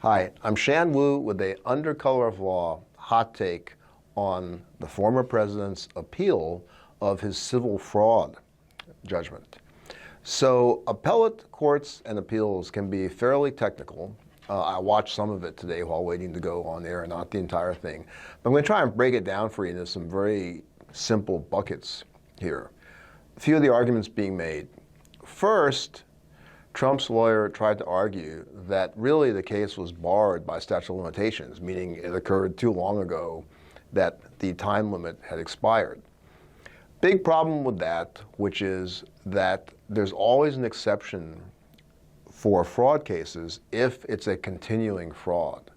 Hi, I'm Shan Wu with a Under Color of Law hot take on the former president's appeal of his civil fraud judgment. So appellate courts and appeals can be fairly technical. I watched some of it today while waiting to go on air, not the entire thing. But I'm going to try and break it down for you into some very simple buckets here. A few of the arguments being made. First, Trump's lawyer tried to argue that really the case was barred by statute of limitations, meaning it occurred too long ago that the time limit had expired. Big problem with that, which is that there's always an exception for fraud cases if it's a continuing fraud.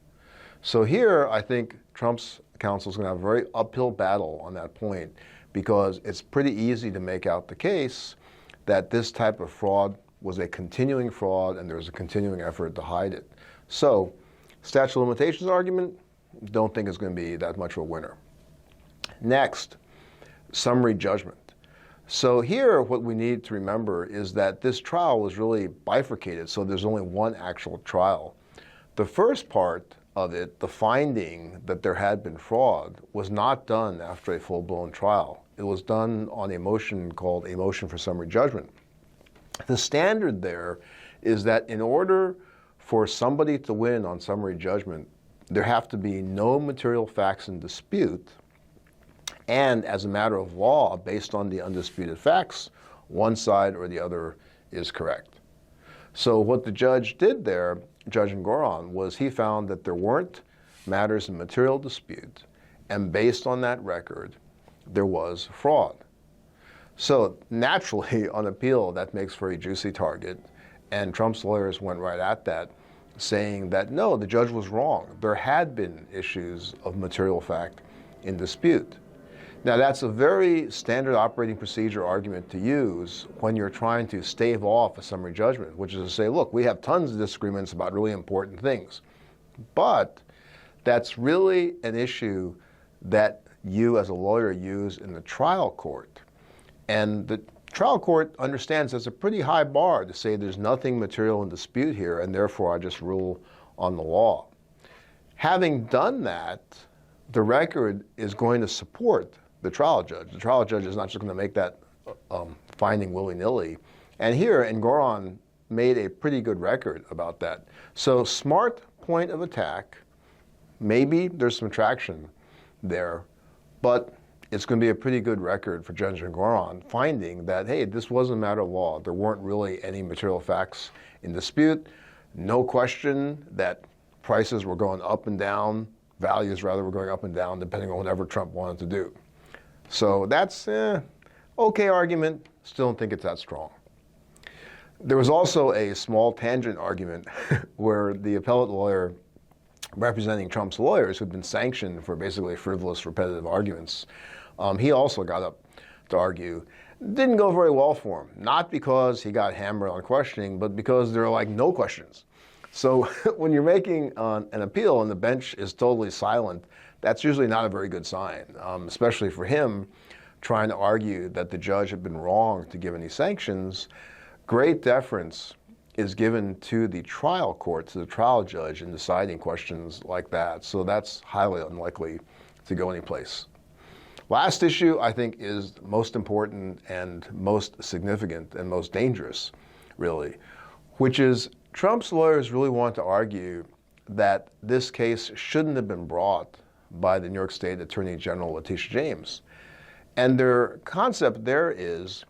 So here, I think Trump's counsel is going to have a very uphill battle on that point because it's pretty easy to make out the case that this type of fraud was a continuing fraud and there was a continuing effort to hide it. So, statute of limitations argument, don't think it's going to be that much of a winner. Next, summary judgment. So here, what we need to remember is that this trial was really bifurcated, so there's only one actual trial. The first part of it, the finding that there had been fraud, was not done after a full-blown trial. It was done on a motion called a motion for summary judgment. The standard there is that in order for somebody to win on summary judgment, there have to be no material facts in dispute, and as a matter of law, based on the undisputed facts, one side or the other is correct. So what the judge did there, Judge Ngoran, was he found that there weren't matters in material dispute, and based on that record, there was fraud. So naturally, on appeal, that makes for a juicy target, and Trump's lawyers went right at that, saying that no, the judge was wrong. There had been issues of material fact in dispute. Now that's a very standard operating procedure argument to use when you're trying to stave off a summary judgment, which is to say, look, we have tons of disagreements about really important things, but that's really an issue that you as a lawyer use in the trial court. And the trial court understands it's a pretty high bar to say there's nothing material in dispute here, and therefore I just rule on the law. Having done that, the record is going to support the trial judge. The trial judge is not just going to make that finding willy-nilly. And here, Ngoran made a pretty good record about that. So smart point of attack, maybe there's some traction there, but it's going to be a pretty good record for Judge Ngoran finding that, hey, this was a matter of law. There weren't really any material facts in dispute. No question that prices were going up and down, values rather were going up and down, depending on whatever Trump wanted to do. So that's okay argument. Still don't think it's that strong. There was also a small tangent argument where the appellate lawyer representing Trump's lawyers who'd been sanctioned for basically frivolous, repetitive arguments, he also got up to argue. Didn't go very well for him, not because he got hammered on questioning, but because there are like no questions. So when you're making an appeal and the bench is totally silent, that's usually not a very good sign, especially for him trying to argue that the judge had been wrong to give any sanctions. Great deference is given to the trial court, to the trial judge in deciding questions like that. So that's highly unlikely to go anyplace. Last issue, I think, is most important and most significant and most dangerous, really, which is Trump's lawyers really want to argue that this case shouldn't have been brought by the New York State Attorney General Letitia James. And their concept there is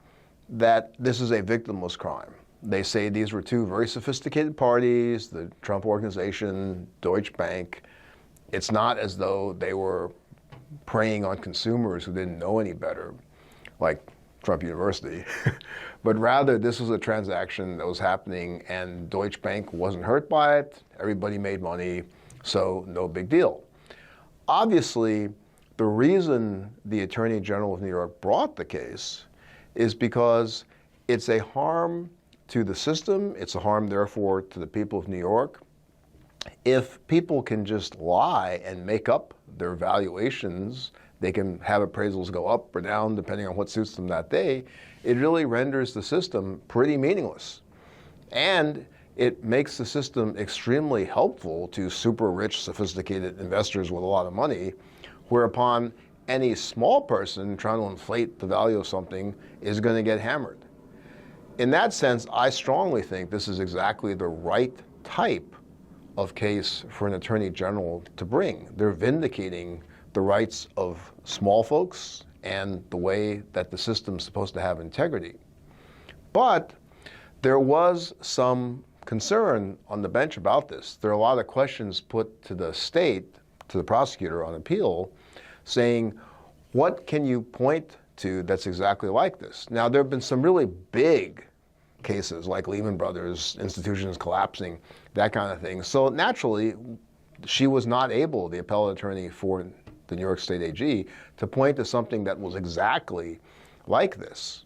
that this is a victimless crime. They say these were two very sophisticated parties, the Trump Organization, Deutsche Bank. It's not as though they were preying on consumers who didn't know any better, like Trump University, but rather this was a transaction that was happening and Deutsche Bank wasn't hurt by it, everybody made money, so no big deal. Obviously, the reason the Attorney General of New York brought the case is because it's a harm to the system, it's a harm therefore to the people of New York. If people can just lie and make up their valuations, they can have appraisals go up or down depending on what suits them that day, it really renders the system pretty meaningless. And it makes the system extremely helpful to super rich, sophisticated investors with a lot of money, whereupon any small person trying to inflate the value of something is going to get hammered. In that sense, I strongly think this is exactly the right type of case for an attorney general to bring. They're vindicating the rights of small folks and the way that the system's supposed to have integrity. But there was some concern on the bench about this. There are a lot of questions put to the state, to the prosecutor on appeal, saying, what can you point to that's exactly like this? Now, there have been some really big cases like Lehman Brothers, institutions collapsing, that kind of thing. So naturally, she was not able, the appellate attorney for the New York State AG, to point to something that was exactly like this.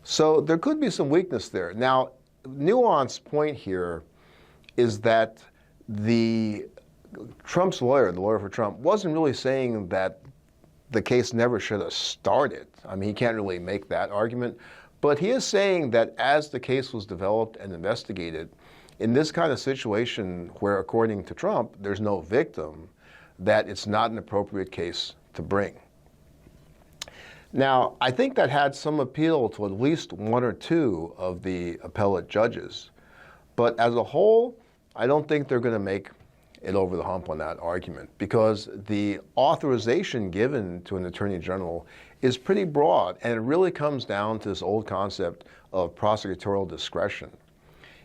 So there could be some weakness there. Now, nuanced point here is that Trump's lawyer, the lawyer for Trump, wasn't really saying that the case never should have started. I mean, he can't really make that argument. But he is saying that as the case was developed and investigated, in this kind of situation where, according to Trump, there's no victim, that it's not an appropriate case to bring. Now, I think that had some appeal to at least one or two of the appellate judges. But as a whole, I don't think they're going to make it over the hump on that argument, because the authorization given to an attorney general is pretty broad, and it really comes down to this old concept of prosecutorial discretion.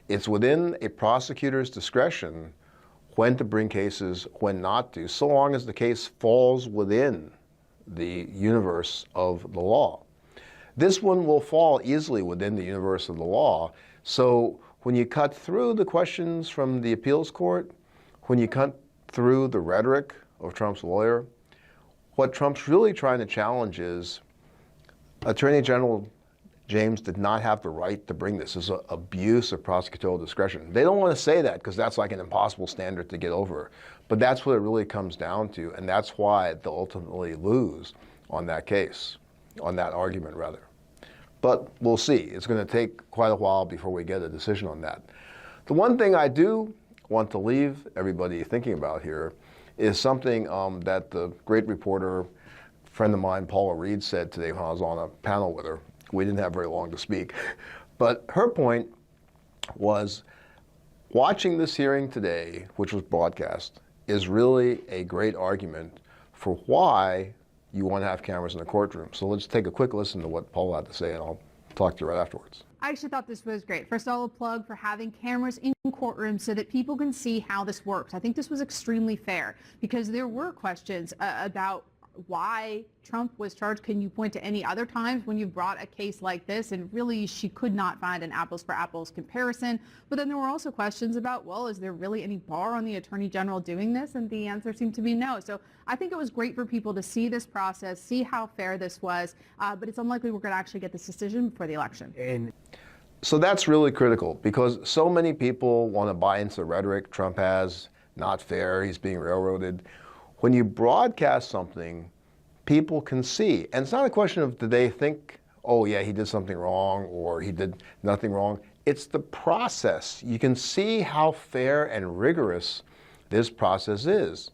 It's within a prosecutor's discretion when to bring cases, when not to, so long as the case falls within the universe of the law. This one will fall easily within the universe of the law. So when you cut through the questions from the appeals court, when you cut through the rhetoric of Trump's lawyer, what Trump's really trying to challenge is Attorney General James did not have the right to bring this. It's an abuse of prosecutorial discretion. They don't want to say that because that's like an impossible standard to get over. But that's what it really comes down to, and that's why they'll ultimately lose on that case, on that argument rather. But we'll see. It's going to take quite a while before we get a decision on that. The one thing I do want to leave everybody thinking about here is something that the great reporter, friend of mine, Paula Reed, said today when I was on a panel with her. We didn't have very long to speak. But her point was, watching this hearing today, which was broadcast, is really a great argument for why you want to have cameras in the courtroom. So let's take a quick listen to what Paula had to say, and I'll talk to you right afterwards. I actually thought this was great. First of all, a plug for having cameras in courtrooms so that people can see how this works. I think this was extremely fair because there were questions about why Trump was charged. Can you point to any other times when you've brought a case like this? And really, she could not find an apples for apples comparison. But then there were also questions about, well, is there really any bar on the Attorney General doing this? And the answer seemed to be no. So I think it was great for people to see this process, see how fair this was. But it's unlikely we're going to actually get this decision before the election. So that's really critical because so many people want to buy into the rhetoric Trump has, not fair, he's being railroaded. When you broadcast something, people can see. And it's not a question of do they think, oh yeah, he did something wrong or he did nothing wrong. It's the process. You can see how fair and rigorous this process is.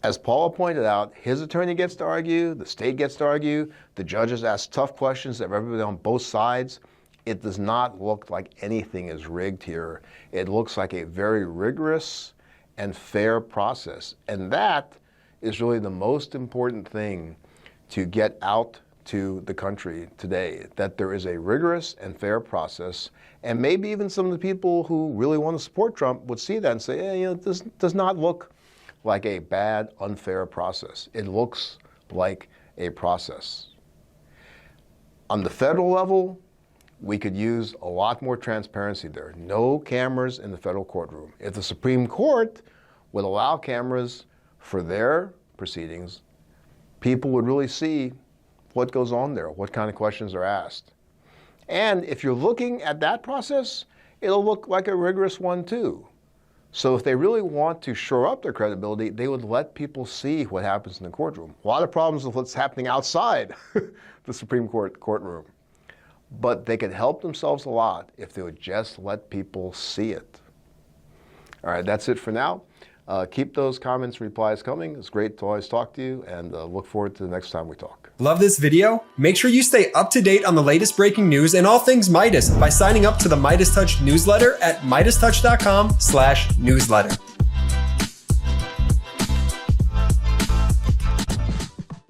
As Paula pointed out, his attorney gets to argue, the state gets to argue, the judges ask tough questions of everybody on both sides. It does not look like anything is rigged here. It looks like a very rigorous and fair process. And that is really the most important thing to get out to the country today, that there is a rigorous and fair process. And maybe even some of the people who really want to support Trump would see that and say, hey, you know, this does not look like a bad, unfair process. It looks like a process. On the federal level, we could use a lot more transparency there. No cameras in the federal courtroom. If the Supreme Court would allow cameras for their proceedings, people would really see what goes on there, what kind of questions are asked. And if you're looking at that process, it'll look like a rigorous one too. So if they really want to shore up their credibility, they would let people see what happens in the courtroom. A lot of problems with what's happening outside the Supreme Court courtroom. but they could help themselves a lot if they would just let people see it. All right, that's it for now. Keep those comments and replies coming. It's great to always talk to you, and look forward to the next time we talk. Love this video? Make sure you stay up to date on the latest breaking news and all things Meidas by signing up to the MeidasTouch newsletter at MeidasTouch.com/newsletter.